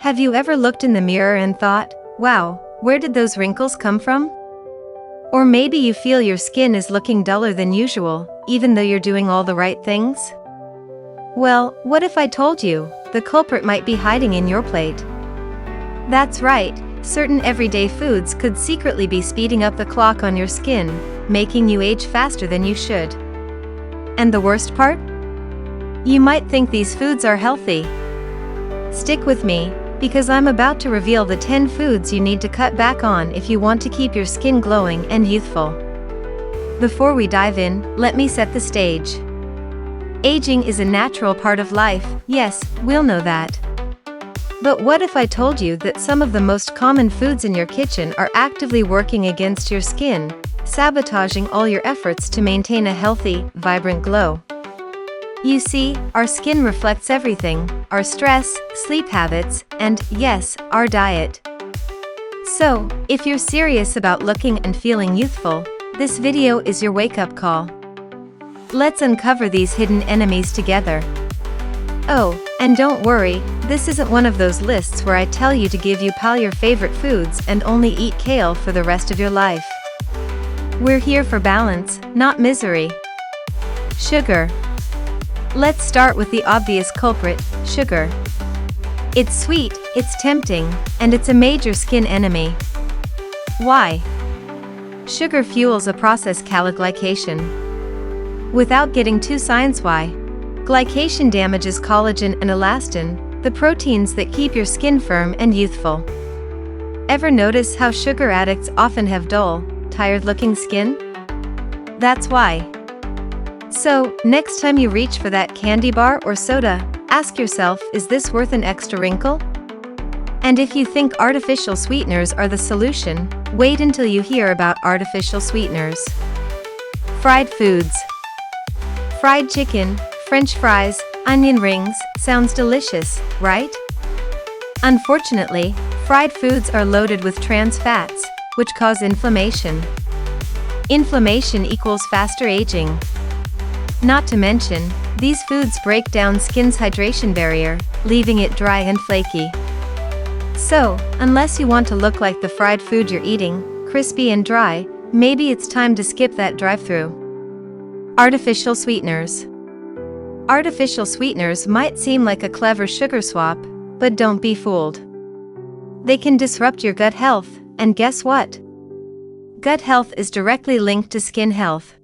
Have you ever looked in the mirror and thought, wow, where did those wrinkles come from? Or maybe you feel your skin is looking duller than usual, even though you're doing all the right things? Well, what if I told you, the culprit might be hiding in your plate? That's right, certain everyday foods could secretly be speeding up the clock on your skin, making you age faster than you should. And the worst part? You might think these foods are healthy. Stick with me, because I'm about to reveal the 10 foods you need to cut back on if you want to keep your skin glowing and youthful. Before we dive in, let me set the stage. Aging is a natural part of life, yes, we'll know that. But what if I told you that some of the most common foods in your kitchen are actively working against your skin, sabotaging all your efforts to maintain a healthy, vibrant glow? You see, our skin reflects everything: our stress, sleep habits, and, yes, our diet. So, if you're serious about looking and feeling youthful, this video is your wake-up call. Let's uncover these hidden enemies together. Oh, and don't worry, this isn't one of those lists where I tell you to give all your favorite foods and only eat kale for the rest of your life. We're here for balance, not misery. Sugar. Let's start with the obvious culprit, sugar. It's sweet, it's tempting, and it's a major skin enemy. Why? Sugar fuels a process called glycation. Without getting too science-y, glycation damages collagen and elastin, the proteins that keep your skin firm and youthful. Ever notice how sugar addicts often have dull, tired-looking skin? That's why. So, next time you reach for that candy bar or soda, ask yourself, is this worth an extra wrinkle? And if you think artificial sweeteners are the solution, wait until you hear about artificial sweeteners. Fried foods. Fried chicken, French fries, onion rings, sounds delicious, right? Unfortunately, fried foods are loaded with trans fats, which cause inflammation. Inflammation equals faster aging. Not to mention, these foods break down skin's hydration barrier, leaving it dry and flaky. So, unless you want to look like the fried food you're eating, crispy and dry, maybe it's time to skip that drive-through. Artificial sweeteners. Artificial sweeteners might seem like a clever sugar swap, but don't be fooled. They can disrupt your gut health, and guess what? Gut health is directly linked to skin health.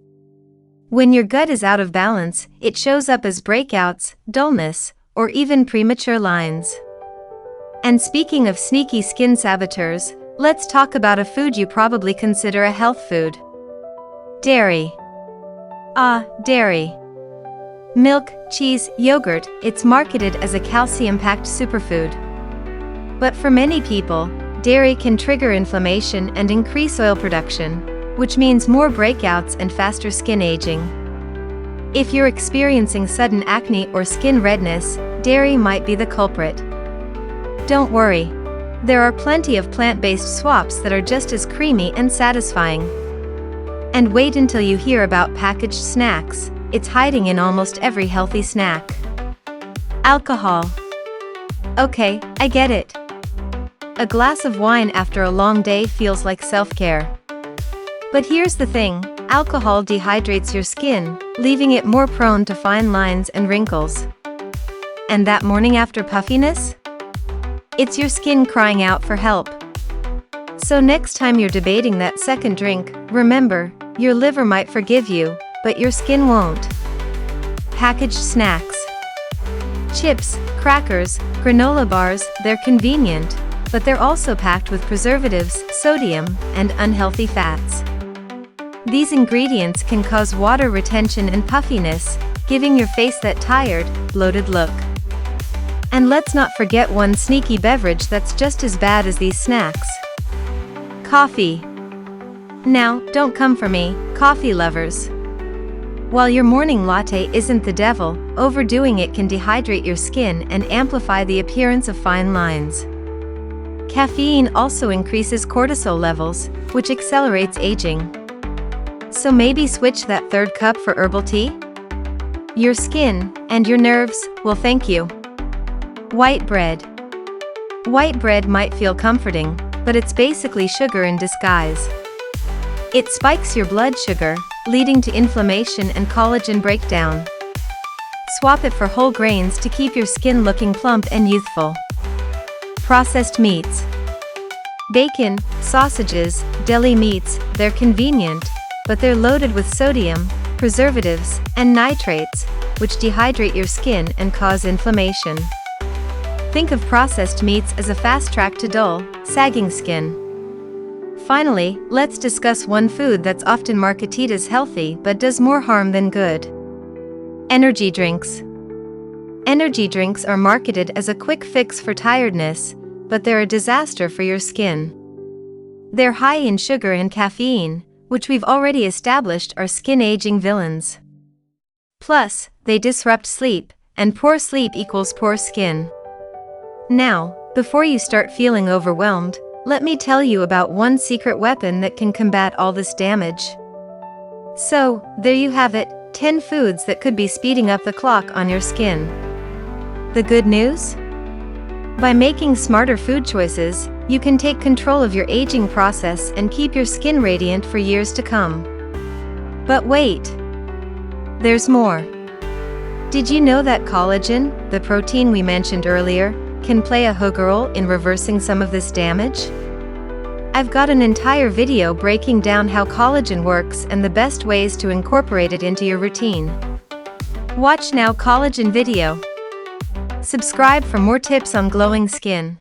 When your gut is out of balance, it shows up as breakouts, dullness, or even premature lines. And speaking of sneaky skin saboteurs, let's talk about a food you probably consider a health food. Dairy. Dairy. Milk, cheese, yogurt, it's marketed as a calcium-packed superfood. But for many people, dairy can trigger inflammation and increase oil production, which means more breakouts and faster skin aging. If you're experiencing sudden acne or skin redness, dairy might be the culprit. Don't worry. There are plenty of plant-based swaps that are just as creamy and satisfying. And wait until you hear about packaged snacks. It's hiding in almost every healthy snack. Alcohol. Okay, I get it. A glass of wine after a long day feels like self-care. But here's the thing, alcohol dehydrates your skin, leaving it more prone to fine lines and wrinkles. And that morning after puffiness? It's your skin crying out for help. So next time you're debating that second drink, remember, your liver might forgive you, but your skin won't. Packaged snacks. Chips, crackers, granola bars, they're convenient, but they're also packed with preservatives, sodium, and unhealthy fats. These ingredients can cause water retention and puffiness, giving your face that tired, bloated look. And let's not forget one sneaky beverage that's just as bad as these snacks. Coffee. Now, don't come for me, coffee lovers. While your morning latte isn't the devil, overdoing it can dehydrate your skin and amplify the appearance of fine lines. Caffeine also increases cortisol levels, which accelerates aging. So maybe switch that third cup for herbal tea? Your skin, and your nerves, will thank you. White bread. White bread might feel comforting, but it's basically sugar in disguise. It spikes your blood sugar, leading to inflammation and collagen breakdown. Swap it for whole grains to keep your skin looking plump and youthful. Processed meats. Bacon, sausages, deli meats, they're convenient, but they're loaded with sodium, preservatives, and nitrates, which dehydrate your skin and cause inflammation. Think of processed meats as a fast track to dull, sagging skin. Finally, let's discuss one food that's often marketed as healthy but does more harm than good. Energy drinks. Energy drinks are marketed as a quick fix for tiredness, but they're a disaster for your skin. They're high in sugar and caffeine, which we've already established are skin-aging villains. Plus, they disrupt sleep, and poor sleep equals poor skin. Now, before you start feeling overwhelmed, let me tell you about one secret weapon that can combat all this damage. So, there you have it, 10 foods that could be speeding up the clock on your skin. The good news? By making smarter food choices, you can take control of your aging process and keep your skin radiant for years to come. But wait! There's more. Did you know that collagen, the protein we mentioned earlier, can play a huge role in reversing some of this damage? I've got an entire video breaking down how collagen works and the best ways to incorporate it into your routine. Watch now collagen video. Subscribe for more tips on glowing skin.